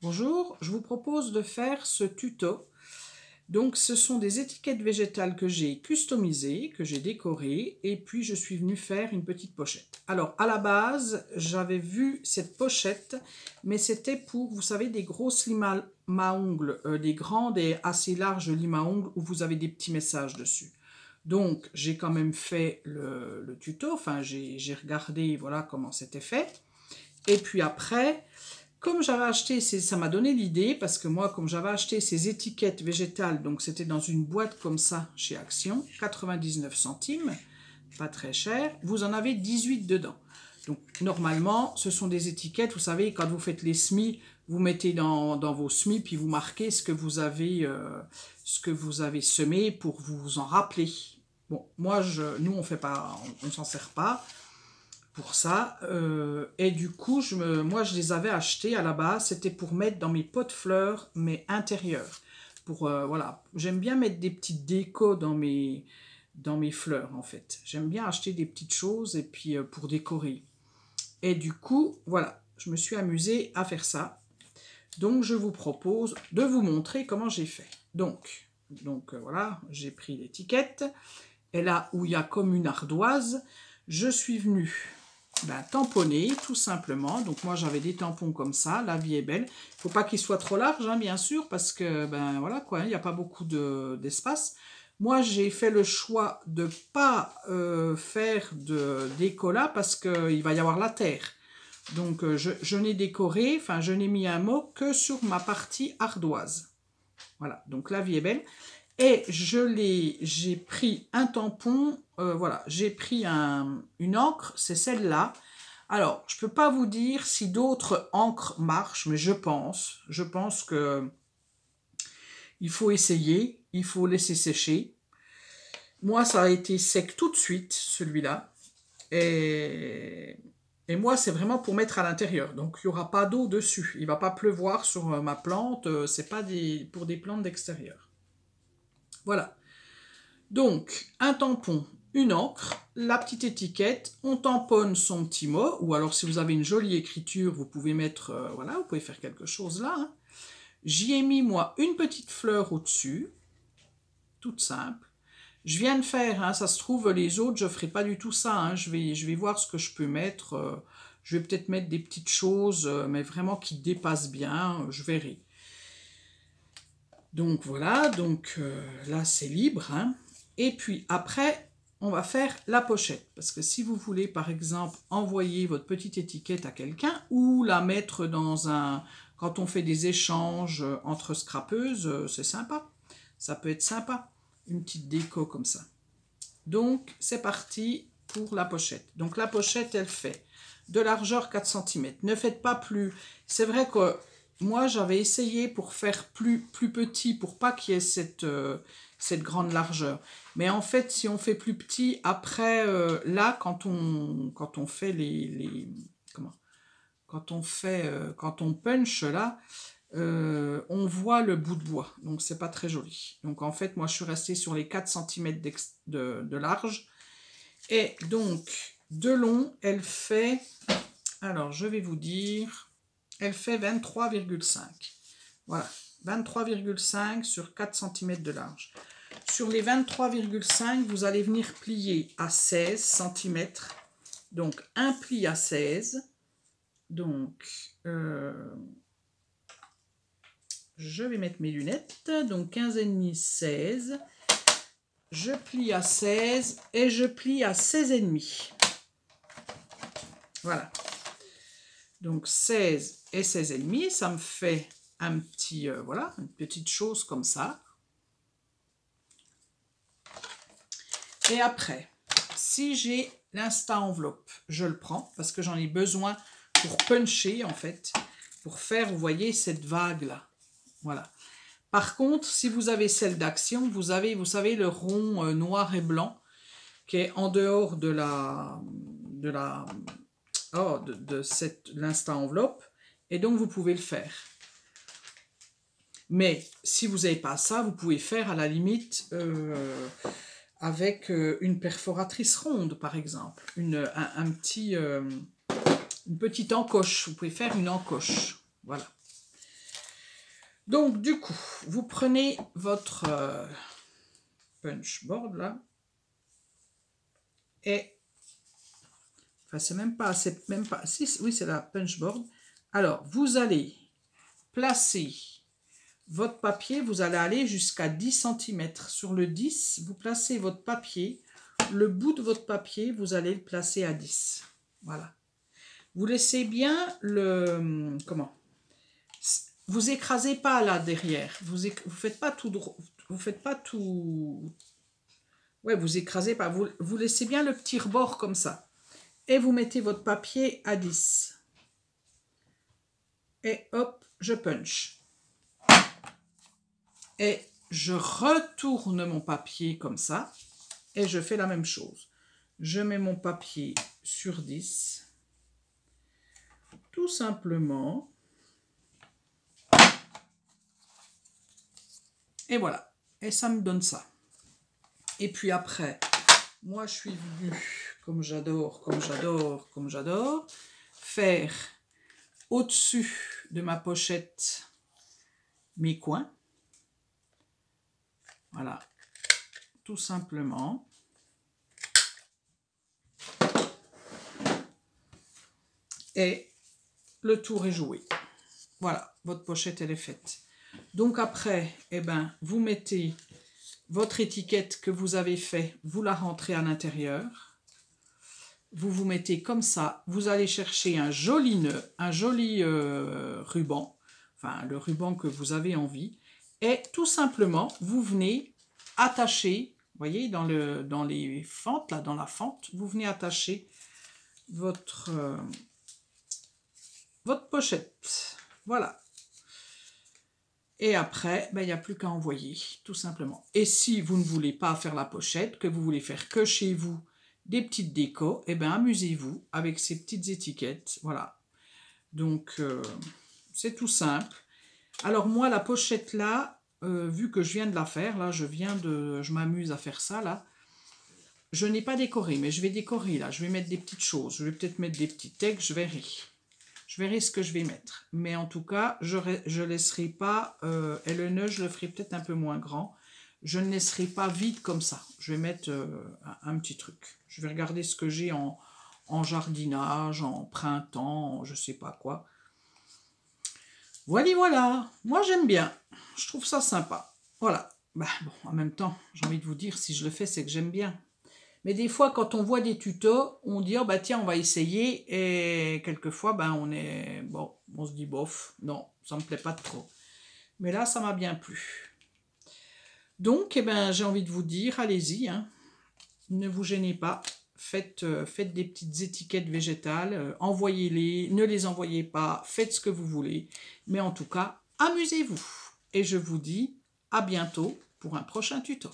Bonjour, je vous propose de faire ce tuto. Donc ce sont des étiquettes végétales que j'ai customisées, que j'ai décorées, et puis je suis venue faire une petite pochette. Alors à la base, j'avais vu cette pochette, mais c'était pour, vous savez, des grosses limes à ongles, des grandes et assez larges limes à ongles où vous avez des petits messages dessus. Donc j'ai quand même fait le tuto, enfin j'ai regardé voilà comment c'était fait. Et puis après, comme j'avais acheté, ça m'a donné l'idée, parce que moi, comme j'avais acheté ces étiquettes végétales, donc c'était dans une boîte comme ça chez Action, 99 centimes, pas très cher, vous en avez 18 dedans. Donc normalement, ce sont des étiquettes, vous savez, quand vous faites les semis, vous mettez dans vos semis, puis vous marquez ce que vous avez semé pour vous en rappeler. Bon, moi, nous, on fait pas, on s'en sert pas pour ça. Et du coup, moi, je les avais achetés à la base. C'était pour mettre dans mes pots de fleurs, mais intérieurs. Voilà. J'aime bien mettre des petites décos dans mes fleurs, en fait. J'aime bien acheter des petites choses et puis pour décorer. Et du coup, voilà, je me suis amusée à faire ça. Donc, je vous propose de vous montrer comment j'ai fait. Donc voilà, j'ai pris l'étiquette. Et là où il y a comme une ardoise, je suis venue tamponner tout simplement. Donc moi j'avais des tampons comme ça, la vie est belle. Il ne faut pas qu'ils soient trop larges, hein, bien sûr, parce que voilà quoi, il n'y a pas beaucoup d'espace. Moi j'ai fait le choix de ne pas faire de décolla parce qu'il va y avoir la terre. Donc je n'ai décoré, enfin je n'ai mis un mot que sur ma partie ardoise. Voilà, donc la vie est belle. Et j'ai pris un tampon, voilà, j'ai pris une encre, c'est celle-là. Alors, je ne peux pas vous dire si d'autres encres marchent, mais je pense que il faut essayer, il faut laisser sécher. Moi, ça a été sec tout de suite, celui-là. Et moi, c'est vraiment pour mettre à l'intérieur. Donc, il n'y aura pas d'eau dessus. Il ne va pas pleuvoir sur ma plante. C'est pas pour des plantes d'extérieur. Voilà. Donc, un tampon, une encre, la petite étiquette, on tamponne son petit mot, ou alors si vous avez une jolie écriture, vous pouvez mettre, voilà, vous pouvez faire quelque chose là. Hein. J'y ai mis, moi, une petite fleur au-dessus, toute simple. Je viens de faire, hein, ça se trouve, les autres, je ne ferai pas du tout ça. Hein. Je vais voir ce que je peux mettre. Je vais peut-être mettre des petites choses, mais vraiment qui dépassent bien, je verrai. Donc voilà, donc là c'est libre. Hein. Et puis après, on va faire la pochette. Parce que si vous voulez, par exemple, envoyer votre petite étiquette à quelqu'un ou la mettre dans un... Quand on fait des échanges entre scrapeuses, c'est sympa. Ça peut être sympa. Une petite déco comme ça. Donc, c'est parti pour la pochette. Donc, la pochette, elle fait de largeur 4 cm. Ne faites pas plus... C'est vrai que moi, j'avais essayé pour faire plus petit, pour pas qu'il y ait cette grande largeur. Mais en fait, si on fait plus petit, après, là, quand on fait quand on punch, là, on voit le bout de bois. Donc, c'est pas très joli. Donc, en fait, moi, je suis restée sur les 4 cm de large. Et donc, de long, elle fait... Alors, je vais vous dire... Elle fait 23,5. Voilà, 23,5 sur 4 cm de large. Sur les 23,5, vous allez venir plier à 16 cm. Donc, un pli à 16. Donc, je vais mettre mes lunettes. Donc, 15,5, 16. Je plie à 16 et je plie à 16,5. Voilà. Donc 16 et 16,5, ça me fait un petit, voilà, une petite chose comme ça. Et après, si j'ai l'insta enveloppe, je le prends parce que j'en ai besoin pour puncher en fait, pour faire, vous voyez, cette vague là. Voilà. Par contre, si vous avez celle d'Action, vous avez, vous savez, le rond noir et blanc qui est en dehors de l'insta enveloppe, et donc vous pouvez le faire. Mais si vous n'avez pas ça, vous pouvez faire à la limite avec une perforatrice ronde, par exemple, une petite encoche. Vous pouvez faire une encoche, voilà. Donc, du coup, vous prenez votre punch board, là. Et... Enfin, c'est même pas... Si, oui, c'est la punch board. Alors, vous allez placer votre papier. Vous allez aller jusqu'à 10 cm. Sur le 10, vous placez votre papier. Le bout de votre papier, vous allez le placer à 10. Voilà. Vous laissez bien le... Comment? Vous écrasez pas là derrière. Vous faites pas tout droit. Vous faites pas tout... Ouais, vous écrasez pas. Vous laissez bien le petit rebord comme ça. Et vous mettez votre papier à 10. Et hop, je punch. Et je retourne mon papier comme ça. Et je fais la même chose. Je mets mon papier sur 10. Tout simplement. Et voilà. Et ça me donne ça. Et puis après, moi je suis venue, comme j'adore, faire au-dessus de ma pochette mes coins. Voilà. Tout simplement. Et le tour est joué. Voilà, votre pochette elle est faite. Donc après, eh ben, vous mettez votre étiquette que vous avez fait, vous la rentrez à l'intérieur. Vous vous mettez comme ça. Vous allez chercher un joli nœud, un joli ruban, enfin le ruban que vous avez envie. Et tout simplement, vous venez attacher, vous voyez, dans les fentes, là, dans la fente, vous venez attacher votre pochette. Voilà. Et après, ben, il n'y a plus qu'à envoyer, tout simplement. Et si vous ne voulez pas faire la pochette, que vous voulez faire que chez vous des petites décos, eh ben, amusez-vous avec ces petites étiquettes. Voilà. Donc, c'est tout simple. Alors moi, la pochette là, vu que je viens de la faire, là, je m'amuse à faire ça, là. Je n'ai pas décoré, mais je vais décorer, là. Je vais mettre des petites choses. Je vais peut-être mettre des petits textes, je verrai. Je verrai ce que je vais mettre. Mais en tout cas, je ne laisserai pas... et le nœud, je le ferai peut-être un peu moins grand. Je ne laisserai pas vide comme ça. Je vais mettre un petit truc. Je vais regarder ce que j'ai en jardinage, en printemps, je ne sais pas quoi. Voilà, voilà. Moi, j'aime bien. Je trouve ça sympa. Voilà. Bah, bon, en même temps, j'ai envie de vous dire, si je le fais, c'est que j'aime bien. Mais des fois, quand on voit des tutos, on dit, oh, bah tiens, on va essayer. Et quelquefois, ben, on se dit, bof, non, ça ne me plaît pas trop. Mais là, ça m'a bien plu. Donc, eh ben, j'ai envie de vous dire, allez-y, hein, ne vous gênez pas. Faites des petites étiquettes végétales, envoyez-les, ne les envoyez pas, faites ce que vous voulez. Mais en tout cas, amusez-vous. Et je vous dis à bientôt pour un prochain tuto.